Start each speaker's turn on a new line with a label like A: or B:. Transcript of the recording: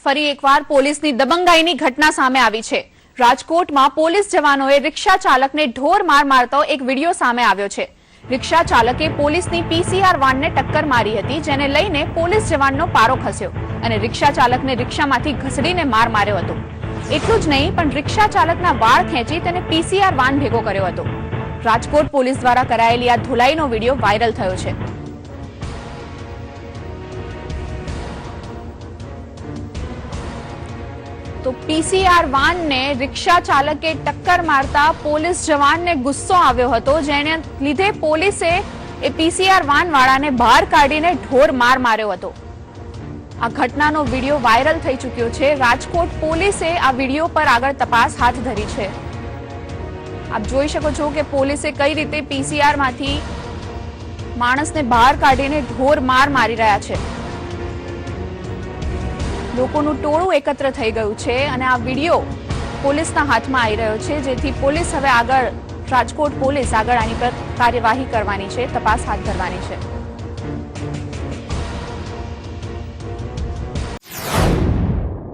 A: ફરી એકવાર પોલીસની દબંગાઈની ઘટના સામે આવી છે। રાજકોટમાં પોલીસ જવાનોએ રિક્ષા ચાલકને ઢોર માર મારતો એક વિડિયો સામે આવ્યો છે। રિક્ષા ચાલકે પોલીસની પીસીઆર વાનને ટક્કર મારી હતી, જેને લઈને પોલીસ જવાનનો પારો ખસ્યો અને રિક્ષા ચાલકને રિક્ષામાંથી ઘસડીને માર માર્યો હતો। એટલું જ નહીં, પણ રિક્ષા ચાલકના વાળ ખેંચી તેને પીસીઆર વાન ભેગો કર્યો હતો। રાજકોટ પોલીસ દ્વારા કરાયેલી આ ધુલાઈનો વિડિયો વાયરલ થયો છે। तो पीसीआर वान ने रिक्शा चालके टक्कर मारता पोलीस जवान ने गुस्सो आव्यो हतो, जेने लीधे पोलीसे ए पीसीआर वान वाळाने बहार काढीने ढोर मार मार्यो हतो। आ घटनानो विडियो वायरल थई चुक्यो छे। राजकोट पोलीसे आ विडियो पर आगळ तपास हाथ धरी छे। आप जोई शको छो के पोलीसे कई रीते पीसीआर मांथी माणसने बहार काढीने ढोर मार मारी रह्या छे। लोकोનું ટોળું એકત્ર થઈ ગયું છે અને આ વિડિયો પોલીસના હાથમાં આવી રહ્યો છે, જેથી પોલીસ હવે આગળ રાજકોટ પોલીસ આગળ આની પર કાર્યવાહી કરવાની છે, તપાસ હાથ ધરવાની છે।